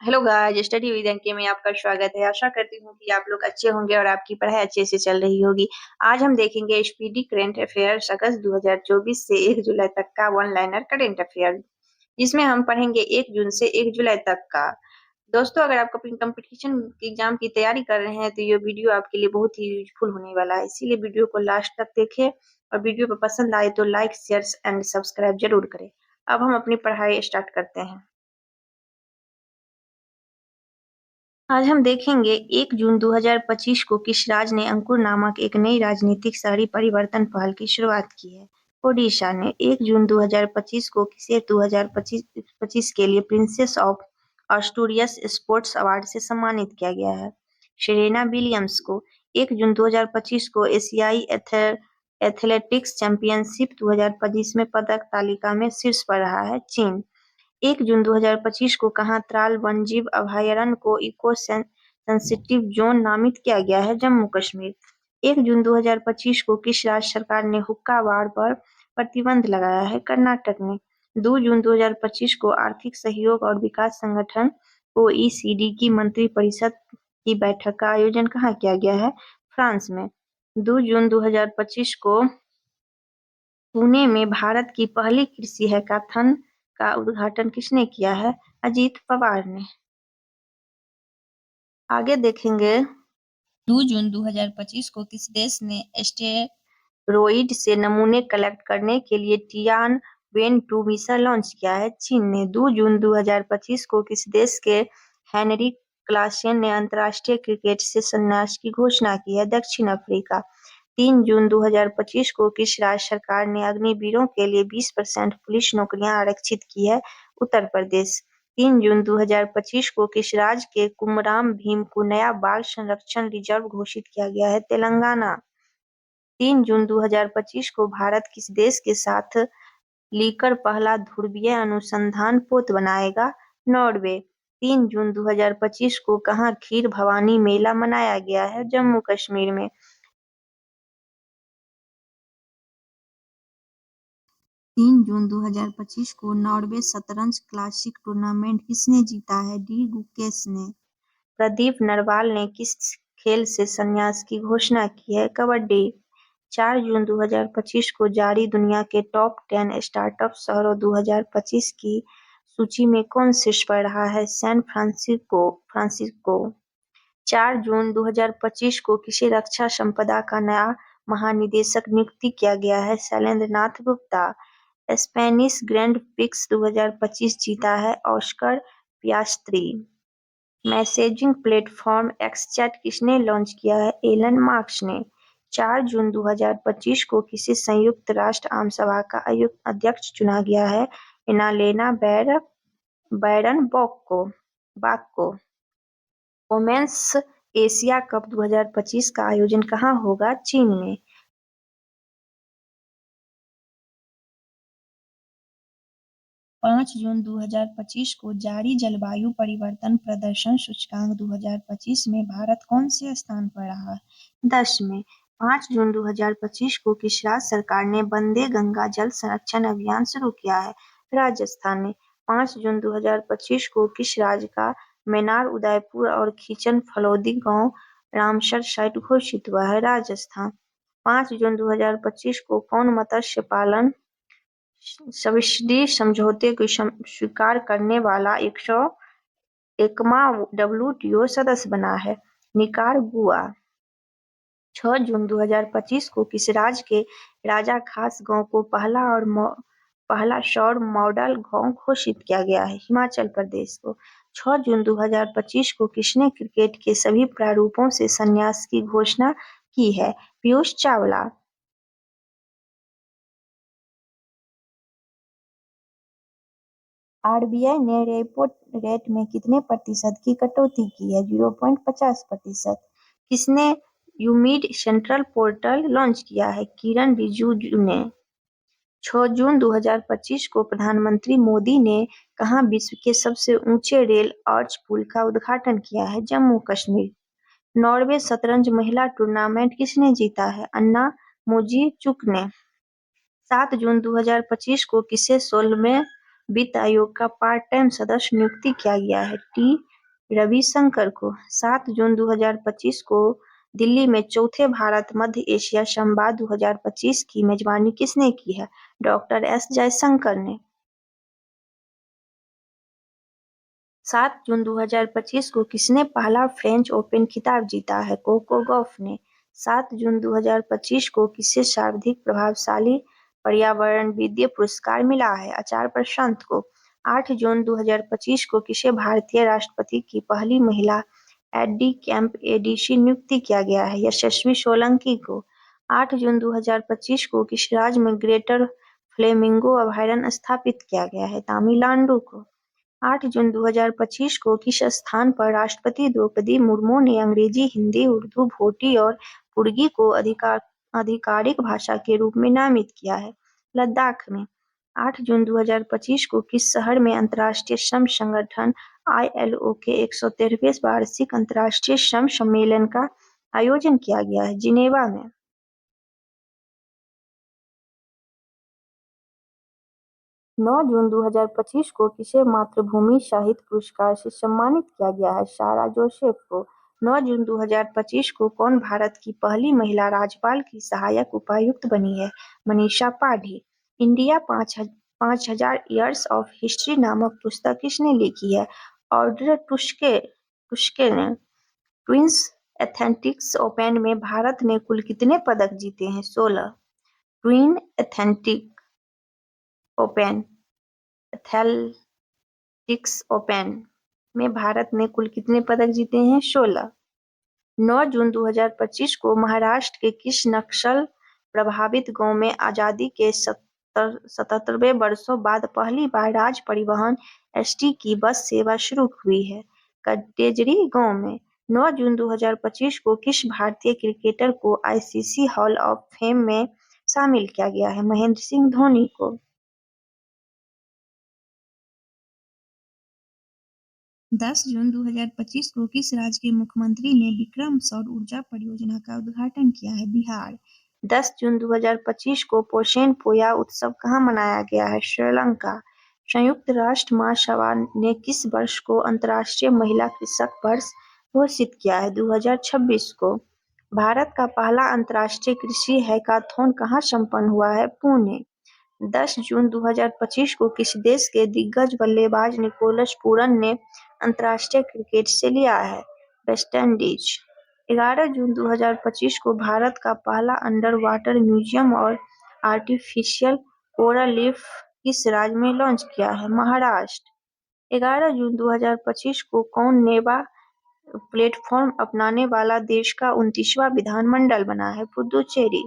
Hello guys, study with अंकी में आपका स्वागत है। आशा करती हूँ कि आप लोग अच्छे होंगे और आपकी पढ़ाई अच्छे से चल रही होगी। आज हम देखेंगे स्पीडी करंट अफेयर्स अगस्त 2024 से 1 जुलाई तक का वन लाइनर करंट अफेयर, जिसमें हम पढ़ेंगे 1 जून से 1 जुलाई तक का। दोस्तों, अगर आप अपनी कंपटीशन एग्जाम की तैयारी कर रहे हैं तो ये वीडियो आपके लिए बहुत ही यूजफुल होने वाला है, इसीलिए वीडियो को लास्ट तक देखें और वीडियो पर पसंद आए तो लाइक, शेयर एंड सब्सक्राइब जरूर करें। अब हम अपनी पढ़ाई स्टार्ट करते हैं। आज हम देखेंगे 1 जून 2025 को किस राज्य ने अंकुर नामक एक नई राजनीतिक शहरी परिवर्तन पहल की शुरुआत की है। ओडिशा ने 1 जून 2025 को किसे 2025 के लिए प्रिंसेस ऑफ अस्टूरियस स्पोर्ट्स अवार्ड से सम्मानित किया गया है। सेरेना विलियम्स को 1 जून 2025 को एशियाई एथलेटिक्स चैंपियनशिप 2025 में पदक तालिका में शीर्ष पर रहा है चीन। 1 जून 2025 को कहाँ त्राल वन्यजीव अभयारण्य को इको सेंसिटिव जोन नामित किया गया है। जम्मू कश्मीर। 1 जून 2025 को किस राज्य सरकार ने हुक्का बार पर प्रतिबंध लगाया है। कर्नाटक ने। 2 जून 2025 को आर्थिक सहयोग और विकास संगठन OECD की मंत्रिपरिषद की बैठक का आयोजन कहाँ किया गया है। फ्रांस में। 2 जून 2025 को पुणे में भारत की पहली कृषि हैकाथन का उद्घाटन किसने किया है। अजीत पवार ने। आगे देखेंगे 2 जून 2025 को किस देश ने एस्टेरॉइड से नमूने कलेक्ट करने के लिए टियानवेन-2 मिशन लॉन्च किया है। चीन ने। 2 जून 2025 को किस देश के हेनरी क्लासेन ने अंतर्राष्ट्रीय क्रिकेट से संन्यास की घोषणा की है। दक्षिण अफ्रीका। 3 जून 2025 को किस राज्य सरकार ने अग्निवीरों के लिए 20% पुलिस नौकरियां आरक्षित की है। उत्तर प्रदेश। 3 जून 2025 को किस राज्य के कुमराम भीम को नया बाल संरक्षण रिजर्व घोषित किया गया है। तेलंगाना। 3 जून 2025 को भारत किस देश के साथ लीकर पहला ध्रुवीय अनुसंधान पोत बनाएगा। नॉर्वे। 3 जून 2025 को कहाँ खीर भवानी मेला मनाया गया है। जम्मू कश्मीर में। 3 जून 2025 को नॉर्वे शतरंज क्लासिक टूर्नामेंट किसने जीता है। डी गुकेश ने। प्रदीप नरवाल ने किस खेल से संन्यास की घोषणा की है। कबड्डी। 4 जून 2025 को जारी दुनिया के टॉप 10 स्टार्टअप शहरों 2025 की सूची में कौन शीर्ष पर रहा है। San Francisco. 4 जून 2025 को किसी रक्षा संपदा का नया महानिदेशक नियुक्ति किया गया है। शैलेंद्र नाथ गुप्ता। स्पेनिश ग्रैंड प्रिक्स 2025 जीता है ऑस्कर पियास्त्री। मैसेजिंग प्लेटफॉर्म एक्सचैट किसने लॉन्च किया है। एलन मार्क्स ने। 4 जून 2025 को किसी संयुक्त राष्ट्र आम सभा का अध्यक्ष चुना गया है। एनालेना बाको। वोमेन्स एशिया कप 2025 का आयोजन कहाँ होगा। चीन में। 5 जून 2025 को जारी जलवायु परिवर्तन प्रदर्शन सूचकांक 2025 में भारत कौन से स्थान पर रहा। 10 में। 5 जून 2025 को किस राज्य सरकार ने वंदे गंगा जल संरक्षण अभियान शुरू किया है। राजस्थान ने। 5 जून 2025 को किस राज्य का मैनार उदयपुर और खीचन फलौदी गांव रामसर साइट घोषित हुआ है। राजस्थान। 5 जून 2025 को कौन मत्स्य पालन सब्सिडी समझौते को स्वीकार करने वाला 101वां WTO सदस्य बना है। निकारागुआ। 6 जून 2025 को किस राज्य के राजा खास गांव को पहला सौर मॉडल गांव घोषित किया गया है। हिमाचल प्रदेश को। 6 जून 2025 को किसने क्रिकेट के सभी प्रारूपों से संन्यास की घोषणा की है। पीयूष चावला। आरबीआई ने रेपो रेट में कितने प्रतिशत की कटौती की है। 0.50%। किसने यूमिड सेंट्रल पोर्टल लॉन्च किया है। किरण रिजिजू ने। 6 जून 2025 को प्रधानमंत्री मोदी ने कहाँ विश्व के सबसे ऊंचे रेल आर्च पुल का उद्घाटन किया है। जम्मू कश्मीर। नॉर्वे शतरंज महिला टूर्नामेंट किसने जीता है। अन्ना मुजीचुक ने। 7 जून 2025 को किसे 16वें वित्त आयोग का पार्ट टाइम सदस्य नियुक्त किया गया है। टी रविशंकर को। 7 जून 2025 को दिल्ली में चौथे भारत मध्य एशिया संवाद 2025 की मेजबानी किसने की है? डॉक्टर एस जयशंकर ने। 7 जून 2025 को किसने पहला फ्रेंच ओपन खिताब जीता है? कोको गॉफ ने। 7 जून 2025 को किसे सर्वाधिक प्रभावशाली पर्यावरणविद पुरस्कार मिला है? आचार्य प्रशांत को। 8 जून 2025 को किसे भारतीय राष्ट्रपति की पहली महिला एडी कैंप एडीसी नियुक्ति किया गया है? यशस्वी सोलंकी को। 8 जून 2025 को किस राज्य में ग्रेटर फ्लेमिंगो अभयारण्य स्थापित किया गया है? तमिलनाडु को। 8 जून 2025 को किस स्थान पर राष्ट्रपति द्रौपदी मुर्मू ने अंग्रेजी, हिंदी, उर्दू, भोटी और पुर्गी को आधिकारिक भाषा के रूप में नामित किया है? लद्दाख में। 8 जून 2025 को किस शहर में अंतर्राष्ट्रीय श्रम संगठन ILO के 113वें वार्षिक अंतर्राष्ट्रीय श्रम सम्मेलन का आयोजन किया गया है? जिनेवा में। 9 जून 2025 को किसे मातृभूमि साहित्य पुरस्कार से सम्मानित किया गया है? सारा जोसेफ को। 9 जून 2025 को कौन भारत की पहली महिला राज्यपाल की सहायक उपायुक्त बनी है? मनीषा पाढ़ी। इंडिया 5000 ईयर्स ऑफ हिस्ट्री नामक पुस्तक किसने लिखी है? ऑड्रे टुस्के ने। ट्विंस एथलेटिक्स ओपन में भारत ने कुल कितने पदक जीते हैं? 16। Twin athletics open athletics open में भारत ने कुल कितने पदक जीते हैं? 16। 9 जून 2025 को महाराष्ट्र के किस नक्सल प्रभावित गांव में आजादी के 77वें वर्षों बाद पहली बार राज्य परिवहन ST की बस सेवा शुरू हुई है? कटेजरी गांव में। 9 जून 2025 को किस भारतीय क्रिकेटर को ICC हॉल ऑफ फेम में शामिल किया गया है? महेंद्र सिंह धोनी को। 10 जून 2025 को किस राज्य के मुख्यमंत्री ने विक्रम सौर ऊर्जा परियोजना का उद्घाटन किया है? बिहार। 10 जून 2025 को पोषण पोया उत्सव कहाँ मनाया गया है? श्रीलंका। संयुक्त राष्ट्र महासभा ने किस वर्ष को अंतर्राष्ट्रीय महिला कृषक वर्ष घोषित किया है? 2026 को। भारत का पहला अंतर्राष्ट्रीय कृषि हैकाथॉन कहाँ संपन्न हुआ है? पुणे। 10 जून 2025 को किस देश के दिग्गज बल्लेबाज निकोलस पूरन ने अंतर्राष्ट्रीय क्रिकेट से लिया है? वेस्टइंडीज। 11 जून 2025 को भारत का पहला अंडर वाटर म्यूजियम और आर्टिफिशियल कोरल रीफ किस राज्य में लॉन्च किया है? महाराष्ट्र। 11 जून 2025 को कौन नेवा प्लेटफॉर्म अपनाने वाला देश का 29वां विधानमंडल बना है? पुदुचेरी।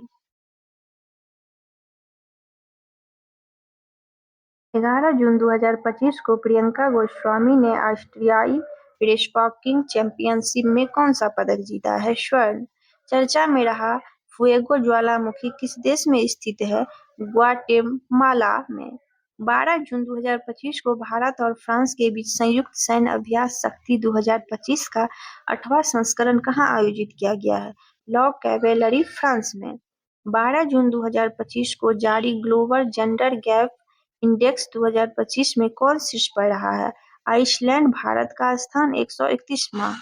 11 जून 2025 को प्रियंका गोस्वामी ने ऑस्ट्रियाई रेसवॉकिंग चैंपियनशिप में कौन सा पदक जीता है? स्वर्ण। चर्चा में रहा फुएगो ज्वालामुखी किस देश में स्थित है? ग्वाटेमाला में। 12 जून 2025 को भारत और फ्रांस के बीच संयुक्त सैन्य अभ्यास शक्ति 2025 का 8वां संस्करण कहाँ आयोजित किया गया है? लॉ कैवेलरी, फ्रांस में। 12 जून 2025 को जारी ग्लोबल जेंडर गैप इंडेक्स 2025 में कौन शीर्ष पर रहा है? आइसलैंड। भारत का स्थान 131वां।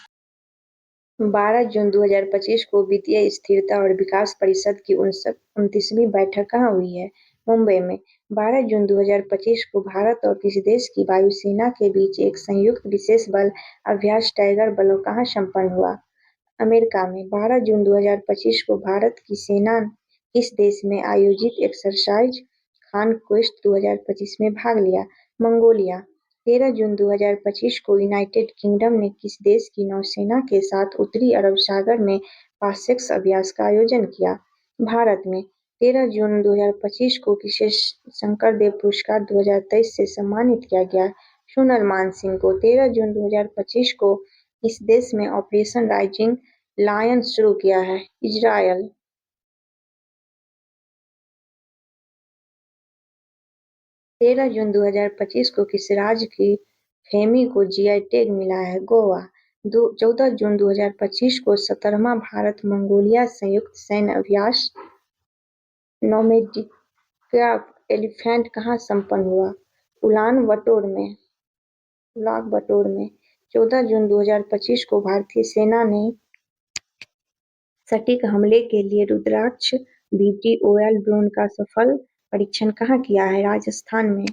12 जून 2025 को वित्तीय स्थिरता और विकास परिषद की 29वीं बैठक कहाँ हुई है? मुंबई में। 12 जून 2025 को भारत और किस देश की वायुसेना के बीच एक संयुक्त विशेष बल अभ्यास टाइगर बलों कहाँ संपन्न हुआ? अमेरिका में। 12 जून 2025 को भारत की सेना किस देश में आयोजित एक्सरसाइज कॉन्क्वेस्ट 2025 में भाग लिया? मंगोलिया। 13 जून 2025 को यूनाइटेड किंगडम ने किस देश की नौसेना के साथ उत्तरी अरब सागर में पासेक्स अभ्यास का आयोजन किया? भारत में। 13 जून 2025 को किसे शंकरदेव पुरस्कार 2023 से सम्मानित किया गया? सोनल मानसिंह को। 13 जून 2025 को किस देश में ऑपरेशन राइजिंग लायन शुरू किया है? इजरायल। 13 जून 2025 को किस राज्य की फेमी को GI टैग मिला है? गोवा। 14 जून 2025 को 17वां भारत मंगोलिया संयुक्त सैन्य अभ्यास नोमैडिक एलिफेंट कहाँ संपन्न हुआ? उलान बटोर में। 14 जून 2025 को भारतीय सेना ने सटीक हमले के लिए रुद्राक्ष VTOL ड्रोन का सफल परीक्षण कहाँ किया है? राजस्थान में।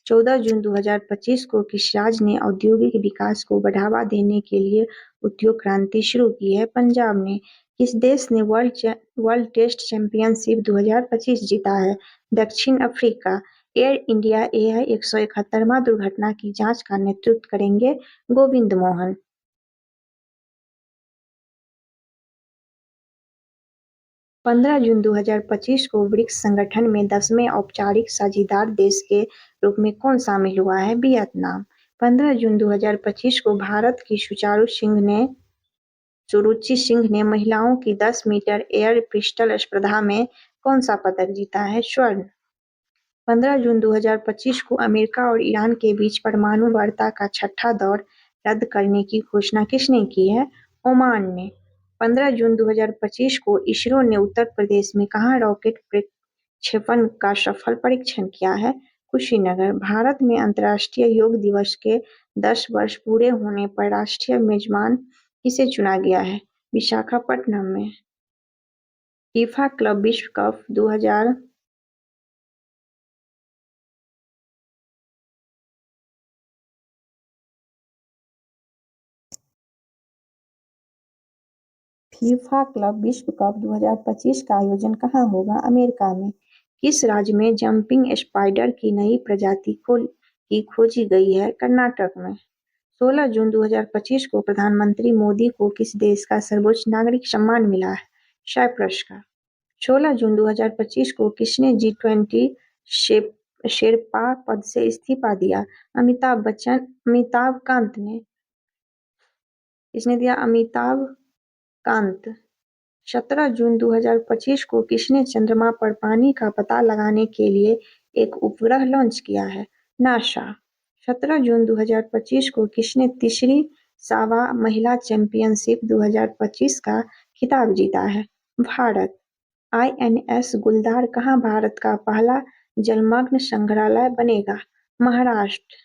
14 जून 2025 को किस राज्य ने औद्योगिक विकास को बढ़ावा देने के लिए उद्योग क्रांति शुरू की है? पंजाब ने। किस देश ने वर्ल्ड टेस्ट चैंपियनशिप 2025 जीता है? दक्षिण अफ्रीका। एयर इंडिया AI 171वां दुर्घटना की जांच का नेतृत्व करेंगे गोविंद मोहन। 15 जून 2025 को ब्रिक्स संगठन में 10वें औपचारिक साझेदार देश के रूप में कौन शामिल हुआ है? वियतनाम। 15 जून 2025 को भारत की सुरुचि सिंह ने महिलाओं की 10 मीटर एयर पिस्टल स्पर्धा में कौन सा पदक जीता है? स्वर्ण। 15 जून 2025 को अमेरिका और ईरान के बीच परमाणु वार्ता का छठा दौर रद्द करने की घोषणा किसने की है? ओमान ने। 15 जून 2025 को इसरो ने उत्तर प्रदेश में कहाँ रॉकेट प्रक्षेपण का सफल परीक्षण किया है? कुशीनगर। भारत में अंतर्राष्ट्रीय योग दिवस के 10 वर्ष पूरे होने पर राष्ट्रीय मेजबान किसे चुना गया है? विशाखापट्टनम में। फीफा क्लब विश्व कप 2000 फीफा क्लब विश्व कप 2025 का आयोजन कहाँ होगा? अमेरिका में। किस राज्य में जंपिंग स्पाइडर की नई प्रजाति की खोजी गई है? कर्नाटक में। 16 जून 2025 को प्रधानमंत्री मोदी को किस देश का सर्वोच्च नागरिक सम्मान मिला है? साइप्रस का। 16 जून 2025 को किसने G20 शेरपा पद से इस्तीफा दिया? अमिताभ कांत ने। किसने दिया? अमिताभ कांत। 17 जून 2025 को किसने चंद्रमा पर पानी का पता लगाने के लिए एक उपग्रह लॉन्च किया है? नासा। 17 जून 2025 को किसने तीसरी सावा महिला चैंपियनशिप 2025 का खिताब जीता है? भारत। INS गुलदार कहाँ भारत का पहला जलमग्न संग्रहालय बनेगा? महाराष्ट्र।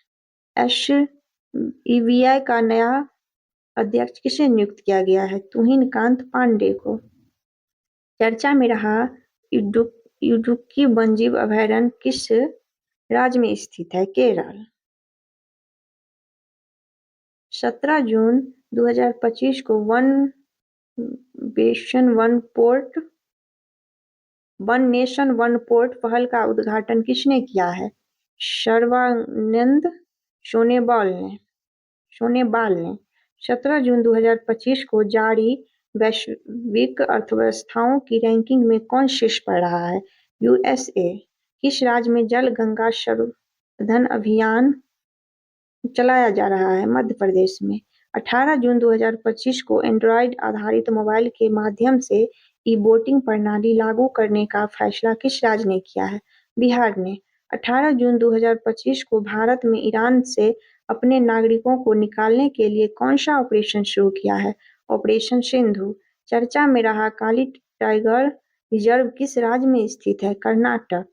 SEBI का नया अध्यक्ष किसे नियुक्त किया गया है? तुहिन कांत पांडे को। चर्चा में रहा इडुक्की वन्यजीव अभयारण्य किस राज्य में स्थित है? केरल। 17 जून 2025 को वन नेशन वन पोर्ट पहल का उद्घाटन किसने किया है? सर्बानंद सोनोवाल ने। 17 जून 2025 को जारी वैश्विक अर्थव्यवस्थाओं की रैंकिंग में कौन शीर्ष पर रहा है? USA। किस राज्य में जल गंगा संवर्धन अभियान चलाया जा रहा है? मध्य प्रदेश में। 18 जून 2025 को एंड्रॉयड आधारित मोबाइल के माध्यम से ई-वोटिंग प्रणाली लागू करने का फैसला किस राज्य ने किया है? बिहार ने। 18 जून 2025 को भारत में ईरान से अपने नागरिकों को निकालने के लिए कौन सा ऑपरेशन शुरू किया है? ऑपरेशन सिंधु। चर्चा में रहा काली टाइगर रिजर्व किस राज्य में स्थित है? कर्नाटक।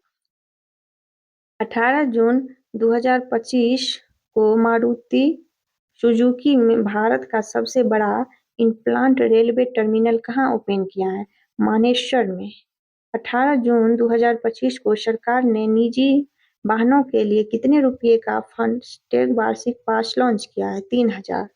18 जून 2025 को मारुति सुजुकी में भारत का सबसे बड़ा इनप्लांट रेलवे टर्मिनल कहाँ ओपन किया है? मानेसर में। 18 जून 2025 को सरकार ने निजी वाहनों के लिए कितने रुपये का फास्टैग वार्षिक पास लॉन्च किया है? 3000।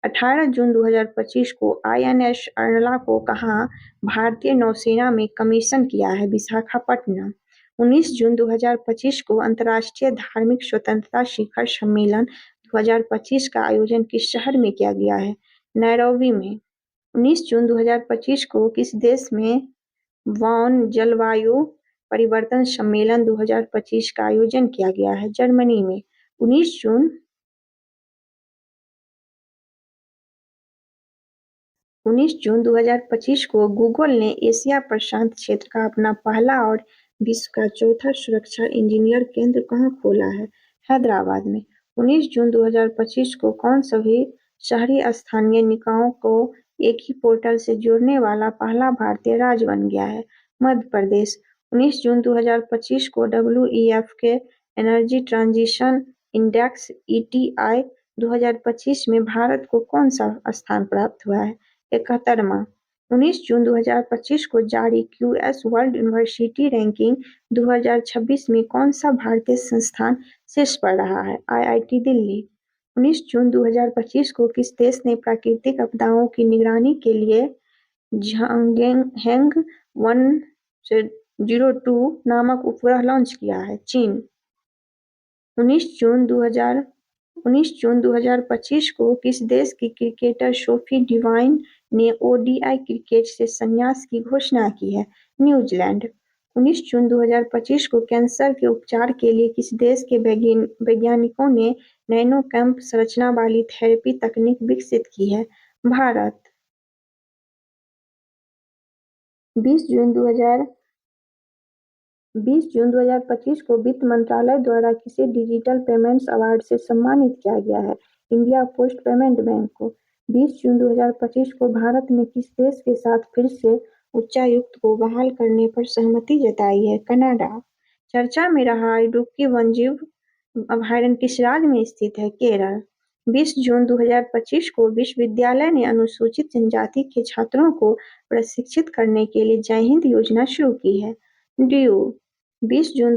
18 जून 2025 को INS अर्नला को कहाँ भारतीय नौसेना में कमीशन किया है? विशाखापट्टनम। 19 जून 2025 को अंतर्राष्ट्रीय धार्मिक स्वतंत्रता शिखर सम्मेलन 2025 का आयोजन किस शहर में किया गया है? नैरोबी में। 19 जून 2025 को किस देश में वॉन जलवायु परिवर्तन सम्मेलन 2025 का आयोजन किया गया है? जर्मनी में। 19 जून 2025 को गूगल ने एशिया प्रशांत क्षेत्र का अपना पहला और विश्व का चौथा सुरक्षा इंजीनियर केंद्र कहाँ खोला है? हैदराबाद में। 19 जून 2025 को कौन सभी शहरी स्थानीय निकायों को एक ही पोर्टल से जोड़ने वाला पहला भारतीय राज्य बन गया है? मध्य प्रदेश। 19 जून 2025 को WEF के एनर्जी ट्रांजिशन इंडेक्स ETI 2025 में भारत को कौन सा स्थान प्राप्त हुआ है? 71वां। 19 जून 2025 को जारी क्यूएस वर्ल्ड यूनिवर्सिटी रैंकिंग 2026 में कौन सा भारतीय संस्थान शीर्ष पर रहा है? आईआईटी दिल्ली। 19 जून 2025 को किस देश ने प्राकृतिक आपदाओं की निगरानी के लिए झांगहेंग 102 नामक उपग्रह लॉन्च किया है? चीन। 19 जून 2025 को किस देश की क्रिकेटर सोफी डिवाइन ने ओडीआई क्रिकेट से संन्यास की घोषणा की है? न्यूजीलैंड। 19 जून 2025 को कैंसर के उपचार के लिए किस देश के वैज्ञानिकों ने नैनोकैम्प संरचना वाली थेरेपी तकनीक विकसित की है? भारत। 20 जून 2025 को वित्त मंत्रालय द्वारा किसे डिजिटल पेमेंट्स अवार्ड से सम्मानित किया गया है? इंडिया पोस्ट पेमेंट बैंक को। 20 जून 2025 को भारत ने किस देश के साथ फिर से उच्चायुक्त को बहाल करने पर सहमति जताई है? कनाडा। चर्चा में रहा इडुक्की वन्यजीव अभयारण्य किस राज्य में स्थित है? केरल। 20 जून 2025 को विश्वविद्यालय ने अनुसूचित जनजाति के छात्रों को प्रशिक्षित करने के लिए जय हिंद योजना शुरू की है। ड्यू। 20 जून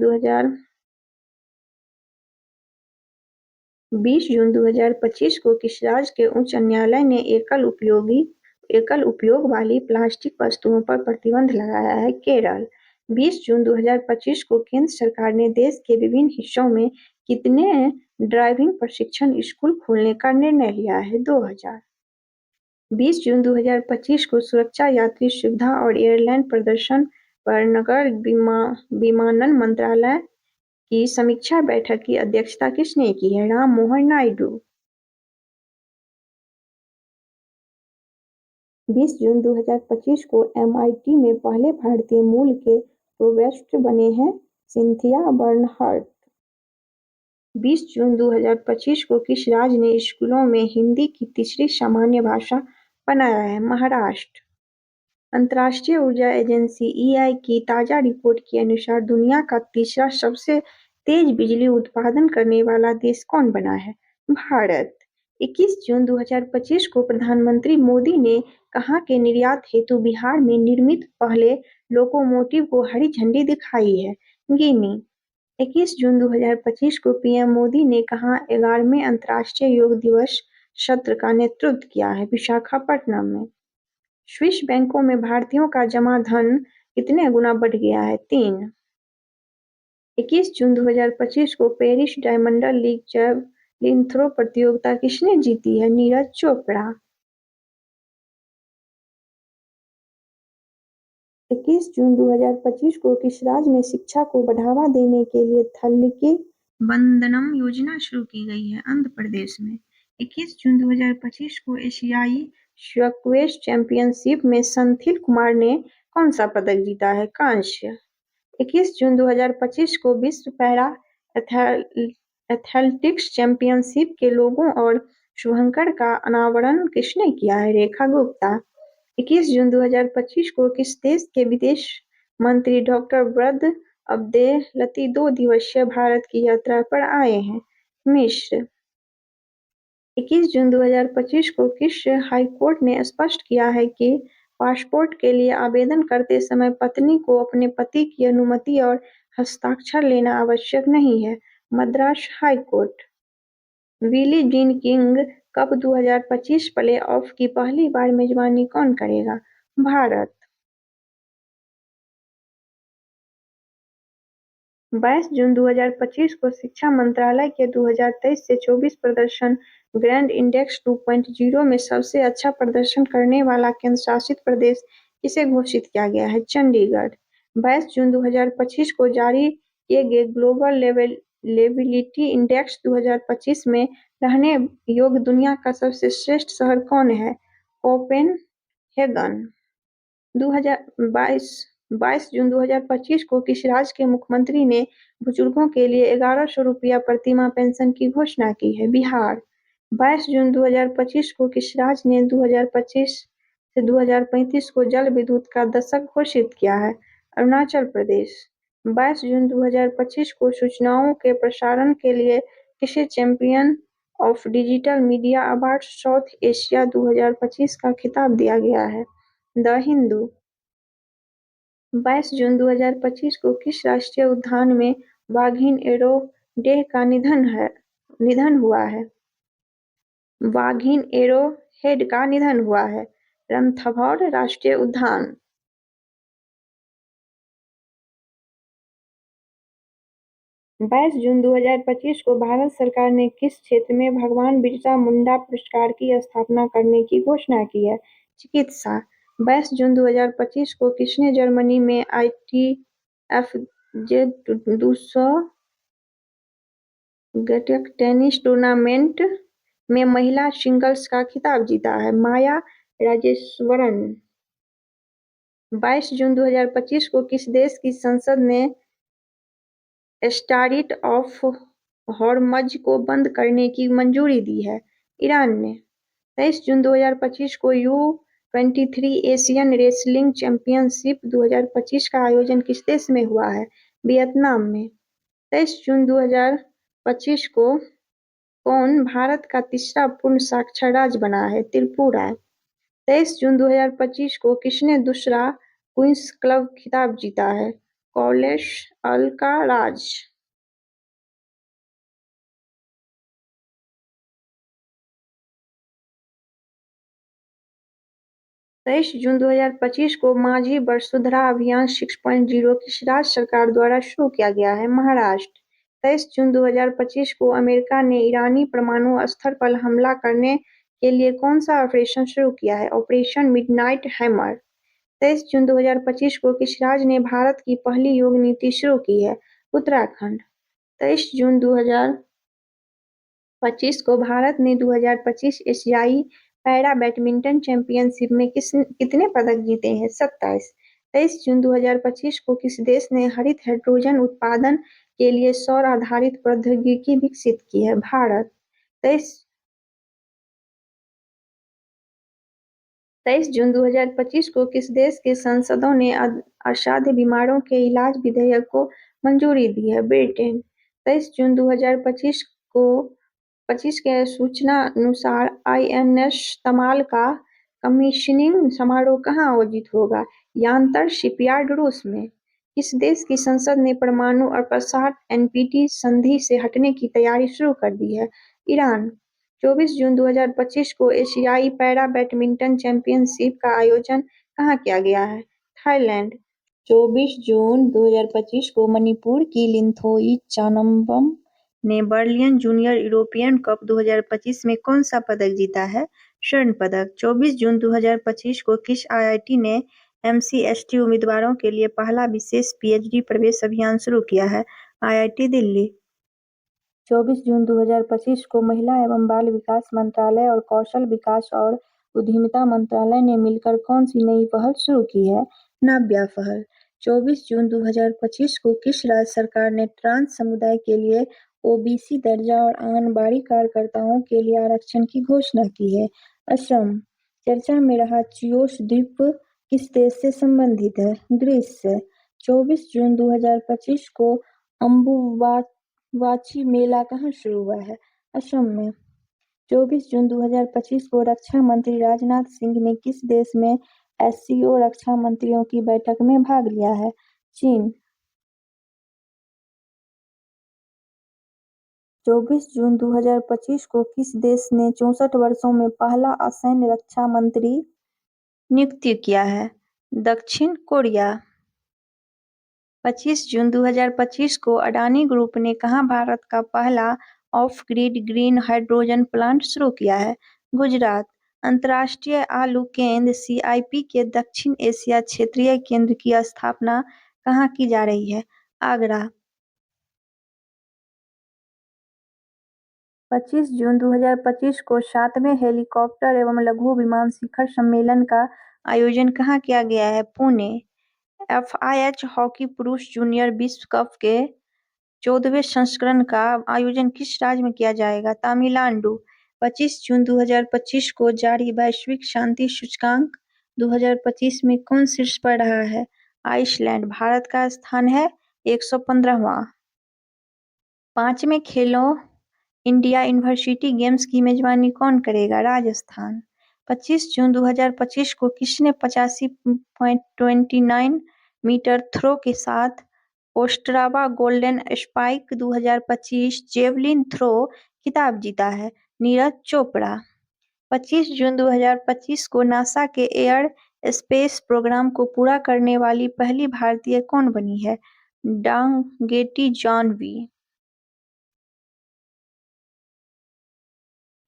2025 को किस राज्य के उच्च न्यायालय ने एकल उपयोग वाली प्लास्टिक वस्तुओं पर प्रतिबंध लगाया है? केरल। 20 जून 2025 को केंद्र सरकार ने देश के विभिन्न हिस्सों में कितने ड्राइविंग प्रशिक्षण स्कूल खोलने का निर्णय लिया है? 2000। 20 जून 2025 को सुरक्षा, यात्री सुविधा और एयरलाइन प्रदर्शन पर नागर विमानन मंत्रालय की समीक्षा बैठक की अध्यक्षता किसने की है? राम मोहन नायडू। 20 जून 2025 को एमआईटी में पहले भारतीय मूल के प्रोवेस्ट बने हैं सिंथिया बर्नहर्ट। 20 जून 2025 को किस राज्य ने स्कूलों में हिंदी की तीसरी सामान्य भाषा बनाया है? महाराष्ट्र। अंतर्राष्ट्रीय ऊर्जा एजेंसी ईआई की ताजा रिपोर्ट के अनुसार दुनिया का तीसरा सबसे तेज बिजली उत्पादन करने वाला देश कौन बना है? भारत। 21 जून 2025 को प्रधानमंत्री मोदी ने कहा कि निर्यात हेतु बिहार में निर्मित पहले लोकोमोटिव को हरी झंडी दिखाई है? गिनी। 21 जून 2025 को पीएम मोदी ने कहा 11वें अंतर्राष्ट्रीय योग दिवस सत्र का नेतृत्व किया है? विशाखापट्टनम में। स्विस बैंकों में भारतीयों का जमा धन कितने गुना बढ़ गया है? 3। 21 जून 2025 को Paris Diamond League javelin throw प्रतियोगिता किसने जीती है? नीरज चोपड़ा। 21 जून 2025 को किस राज्य में शिक्षा को बढ़ावा देने के लिए थल्लिकी वंदनम योजना शुरू की गई है? आंध्र प्रदेश में। 21 जून 2025 को एशियाई स्क्वैश चैंपियनशिप में संथिल कुमार ने कौन सा पदक जीता है? कांस्य। 21 जून 2025 को विश्व पैरा एथलेटिक्स चैंपियनशिप के लोगों और शुभंकर का अनावरण किसने किया है? रेखा गुप्ता। 21 जून 2025 को किस देश के विदेश मंत्री डॉक्टर वरद अब्देलती 2 दिवसीय भारत की यात्रा पर आए हैं? मिस्र। 21 जून 2025 को किस हाईकोर्ट ने स्पष्ट किया है कि पासपोर्ट के लिए आवेदन करते समय पत्नी को अपने पति की अनुमति और हस्ताक्षर लेना आवश्यक नहीं है? Madras high court. Billie Jean King cup 2025 play-off की पहली बार मेजबानी कौन करेगा? भारत। 22 जून 2025 को शिक्षा मंत्रालय के 2023 से 24 प्रदर्शन ग्रैंड इंडेक्स 2.0 में सबसे अच्छा प्रदर्शन करने वाला केंद्र शासित प्रदेश किसे घोषित किया गया है? चंडीगढ़। 22 जून 2025 को जारी किए गए ग्लोबल लिवेबिलिटी इंडेक्स 2025 में रहने योग्य दुनिया का सबसे श्रेष्ठ शहर कौन है? कोपेनहेगन। 22 जून 2025 को किस राज्य के मुख्यमंत्री ने बुजुर्गों के लिए 1100 रुपया प्रतिमाह पेंशन की घोषणा की है? बिहार। 22 जून 2025 को किस राज्य ने 2025 से 2035 को जल विद्युत का दशक घोषित किया है? अरुणाचल प्रदेश। 22 जून 2025 को सूचनाओं के प्रसारण के लिए किसे champion of digital media award south Asia 2025 का खिताब दिया गया है। द हिंदू 22 जून 2025 को किस राष्ट्रीय उद्यान में वाघिन एरोहेड का निधन हुआ है? वाघिन एरोहेड का निधन हुआ है। रणथंभौर राष्ट्रीय उद्यान 22 जून 2025 को भारत सरकार ने किस क्षेत्र में भगवान बिरसा मुंडा पुरस्कार की स्थापना करने की घोषणा की है? चिकित्सा 22 जून 2025 को किसने जर्मनी में ITF-J200 टेनिस टूर्नामेंट में महिला सिंगल्स का खिताब जीता है? माया राजेश्वरन 22 जून 2025 को किस देश की संसद ने स्ट्राइट ऑफ हॉर्मज़ को बंद करने की मंजूरी दी है? ईरान ने 23 जून 2025 को U23 एशियन रेसलिंग चैंपियनशिप 2025 का आयोजन किस देश में हुआ है? वियतनाम में 23 जून 2025 को कौन भारत का तीसरा पूर्ण साक्षर राज्य बना है? त्रिपुरा 23 जून 2025 को किसने दूसरा क्वींस क्लब खिताब जीता है? कार्लोस अल्काराज 23 जून 2025 को माझी वसुंधरा अभियान 6.0 किस राज्य सरकार द्वारा शुरू किया गया है? महाराष्ट्र 23 जून 2025 को अमेरिका ने ईरानी परमाणु अस्त्र पर हमला करने के लिए कौन सा ऑपरेशन शुरू किया है? ऑपरेशन मिडनाइट हैमर 23 जून 2025 को किस राज्य ने भारत की पहली योग नीति शुरू की है? उत्तराखंड 23 जून 2025 को भारत ने 2025 एशियाई पैरा बैडमिंटन चैंपियनशिप में कितने पदक जीते हैं? 27 23 जून 2025 को किस देश ने हरित हाइड्रोजन उत्पादन के लिए सौर आधारित प्रौद्योगिकी विकसित की है? भारत 23 जून 2025 को किस देश के सांसदों ने असाध्य बीमारों के इलाज विधेयक को मंजूरी दी है? ब्रिटेन 23 जून 2025 को 25 के सूचना अनुसार INS तमाल का कमीशनिंग समारोह कहाँ आयोजित होगा? यांतर शिपयार्ड रूस में किस देश की संसद ने परमाणु अप्रसार NPT संधि से हटने की तैयारी शुरू कर दी है? ईरान 24 जून 2025 को एशियाई पैरा बैडमिंटन चैंपियनशिप का आयोजन कहाँ किया गया है? थाईलैंड 24 जून 2025 को मणिपुर की लिंथोई चानम्बम ने बर्लिन जूनियर यूरोपियन कप 2025 में कौन सा पदक जीता है? स्वर्ण पदक 24 जून 2025 को किस IIT ने MCST उम्मीदवारों के लिए पहला विशेष PhD प्रवेश अभियान शुरू किया है? IIT दिल्ली 24 जून 2025 को महिला एवं बाल विकास मंत्रालय और कौशल विकास और उद्यमिता मंत्रालय ने मिलकर कौन सी नई पहल शुरू की है? नाव्या पहल 24 जून 2025 को किस राज्य सरकार ने ट्रांस समुदाय के लिए OBC दर्जा और आंगनबाड़ी कार्यकर्ताओं के लिए आरक्षण की घोषणा की है? असम चर्चा में रहा चियोस द्वीप किस देश से संबंधित है? ग्रीस से 24 जून 2025 को अम्बुवाची मेला कहाँ शुरू हुआ है? असम में 24 जून 2025 को रक्षा मंत्री राजनाथ सिंह ने किस देश में SCO रक्षा मंत्रियों की बैठक में भाग लिया है? चीन 24 जून 2025 को किस देश ने 64 वर्षों में पहला असैन्य रक्षा मंत्री नियुक्त किया है? दक्षिण कोरिया 25 जून 2025 को अडानी ग्रुप ने कहाँ भारत का पहला of grid green hydrogen plant शुरू किया है? गुजरात अंतर्राष्ट्रीय आलू केंद्र CIP के दक्षिण एशिया क्षेत्रीय केंद्र की स्थापना कहाँ की जा रही है? आगरा 25 जून 2025 को 7वें हेलीकॉप्टर एवं लघु विमान शिखर सम्मेलन का आयोजन कहाँ किया गया है? पुणे FIH हॉकी पुरुष जूनियर विश्व कप के 14वें संस्करण का आयोजन किस राज्य में किया जाएगा? तमिलनाडु 25 जून 2025 को जारी वैश्विक शांति सूचकांक 2025 में कौन शीर्ष पर रहा है? आइसलैंड भारत का स्थान है 115वां। 5वें खेलों इंडिया यूनिवर्सिटी गेम्स की मेजबानी कौन करेगा? राजस्थान। 25 जून 2025 को किसने 85.29 मीटर थ्रो के साथ Ostrava Golden Spike 2025 javelin throw खिताब जीता है? नीरज चोपड़ा। 25 जून 2025 को नासा के एयर स्पेस प्रोग्राम को पूरा करने वाली पहली भारतीय कौन बनी है? डांगेटी जानवी।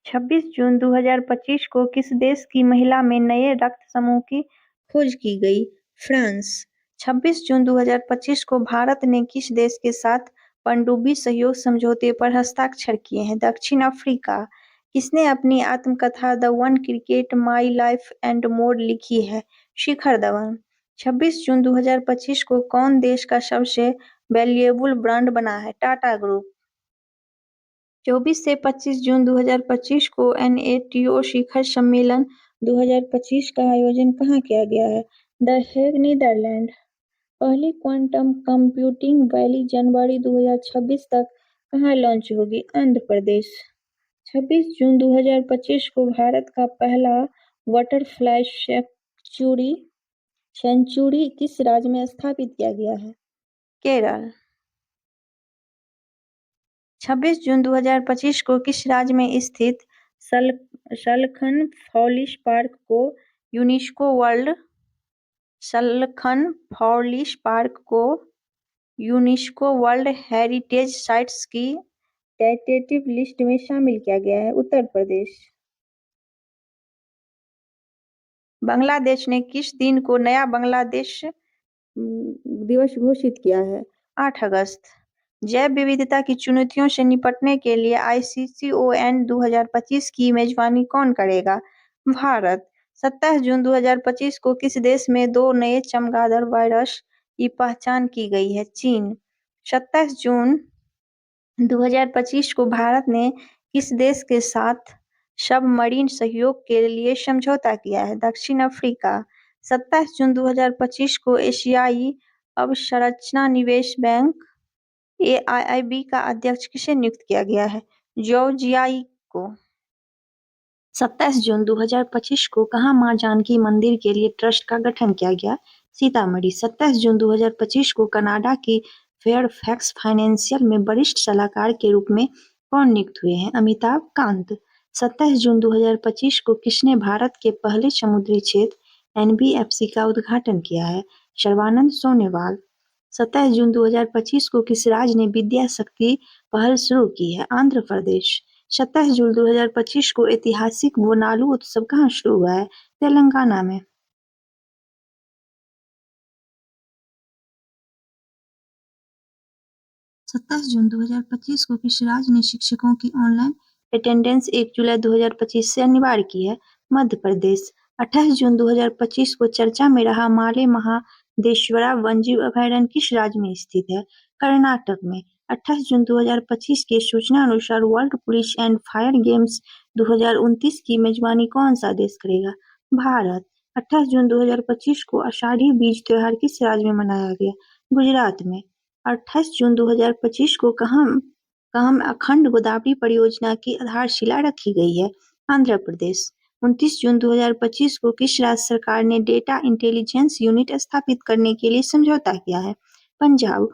26 जून 2025 को किस देश की महिला में नए रक्त समूह की खोज की गई? फ्रांस। 26 जून 2025 को भारत ने किस देश के साथ पनडुब्बी सहयोग समझौते पर हस्ताक्षर किए हैं? दक्षिण अफ्रीका। किसने अपनी आत्मकथा the one cricket my life and more लिखी है? शिखर धवन। 26 जून 2025 को कौन देश का सबसे वैल्यूएबल ब्रांड बना है? टाटा ग्रुप। 24 से 25 जून 2025 को NATO शिखर सम्मेलन 2025 का आयोजन कहाँ किया गया है? The Hague, Netherlands. पहली क्वांटम कंप्यूटिंग वैली जनवरी 2026 तक कहाँ लॉन्च होगी? आंध्र प्रदेश। 26 जून 2025 को भारत का पहला बटरफ्लाई सेंचुरी किस राज्य में स्थापित किया गया है? केरल। 26 जून 2025 को किस राज्य में स्थित सलखन फॉलिश पार्क को यूनेस्को वर्ल्ड हेरिटेज साइट्स की टेंटेटिव लिस्ट में शामिल किया गया है? उत्तर प्रदेश। बांग्लादेश ने किस दिन को नया बांग्लादेश दिवस घोषित किया है? 8 अगस्त। जैव विविधता की चुनौतियों से निपटने के लिए ICCON 2025 की मेजबानी कौन करेगा? भारत। 27 जून 2025 को किस देश में 2 नए चमगादड़ वायरस की पहचान की गई है? चीन। 27 जून 2025 को भारत ने किस देश के साथ सबमरीन सहयोग के लिए समझौता किया है? दक्षिण अफ्रीका। 27 जून 2025 को एशियाई अवसंरचना निवेश बैंक AIIB का अध्यक्ष किसे नियुक्त किया गया है? जौ जियाई को। 27 जून 2025 को कहाँ मां जानकी मंदिर के लिए ट्रस्ट का गठन किया गया? सीतामढ़ी। 27 जून 2025 को कनाडा की फेयरफैक्स फाइनेंशियल में वरिष्ठ सलाहकार के रूप में कौन नियुक्त हुए हैं? अमिताभ कांत। 27 जून 2025 को किसने भारत के पहले समुद्री क्षेत्र NBFC का उद्घाटन किया है? सर्बानंद सोनोवाल। 27 जून 2025 को किस राज्य ने विद्या शक्ति पहल शुरू की है? आंध्र प्रदेश। 27 जून 2025 को ऐतिहासिक बोनालू उत्सव कहाँ शुरू हुआ है? तेलंगाना में। 27 जून 2025 को किस राज्य ने शिक्षकों की ऑनलाइन अटेंडेंस 1 जुलाई 2025 से अनिवार्य की है? मध्य प्रदेश। 28 जून 2025 को चर्चा में रहा माले महादेश्वरा वन्यजीव अभयारण्य किस राज्य में स्थित है? कर्नाटक में। 28 जून 2025 के सूचना अनुसार world police and fire games 2029 की मेजबानी कौन सा देश करेगा? भारत। 28 जून 2025 को आषाढ़ी बीज त्योहार किस राज्य में मनाया गया? गुजरात में। 28 जून 2025 को कहाँ अखंड गोदावरी परियोजना की आधारशिला रखी गई है? आंध्र प्रदेश। 29 जून 2025 को किस राज्य सरकार ने डेटा इंटेलिजेंस यूनिट स्थापित करने के लिए समझौता किया है? पंजाब।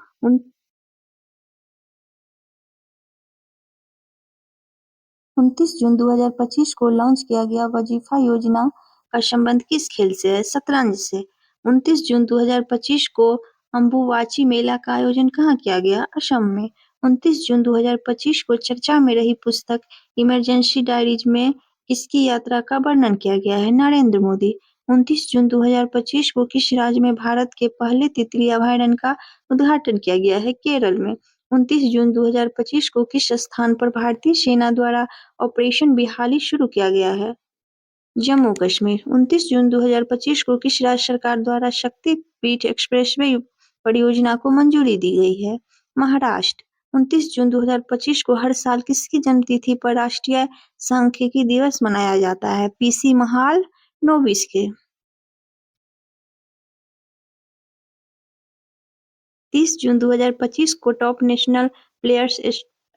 29 जून 2025 को लॉन्च किया गया वजीफा योजना का संबंध किस खेल से है? शतरंज से। 29 जून 2025 को अम्बुवाची मेला का आयोजन कहाँ किया गया? असम में। 29 जून 2025 को चर्चा में रही पुस्तक इमरजेंसी डायरीज में किसकी यात्रा का वर्णन किया गया है? नरेंद्र मोदी। 29 जून 2025 को किस राज्य में भारत के पहले तितली अभयारण्य का उद्घाटन किया गया है? केरल में। 29 जून 2025 को किस स्थान पर भारतीय सेना द्वारा ऑपरेशन बिहाली शुरू किया गया है? जम्मू कश्मीर। 29 जून 2025 को किस राज्य सरकार द्वारा शक्तिपीठ एक्सप्रेसवे परियोजना को मंजूरी दी गई है? महाराष्ट्र। 29 जून 2025 को हर साल किसकी जन्मतिथि पर राष्ट्रीय सांख्यिकी दिवस मनाया जाता है? PC महाल नोबिस के। 30 जून 2025 को top national players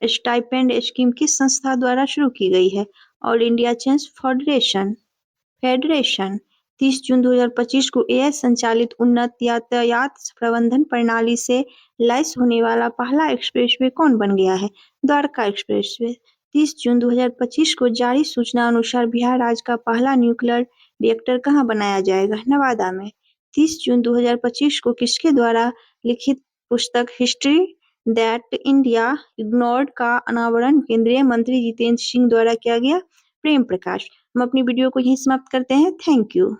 stipend scheme किस संस्था द्वारा शुरू की गई है? All India Chess Federation. 30 June 2025 को एआई संचालित उन्नत यातायात प्रबंधन प्रणाली से लैस होने वाला पहला एक्सप्रेसवे कौन बन गया है? द्वारका एक्सप्रेसवे। 30 जून 2025 को जारी सूचना अनुसार बिहार राज्य का पहला न्यूक्लियर रिएक्टर कहाँ बनाया जाएगा? नवादा में। 30 जून 2025 को किसके द्वारा लिखित पुस्तक हिस्ट्री दैट इंडिया इग्नोर्ड का अनावरण केंद्रीय मंत्री जितेंद्र सिंह द्वारा किया गया? प्रेम प्रकाश। हम अपनी वीडियो को यहीं समाप्त करते हैं। Thank you.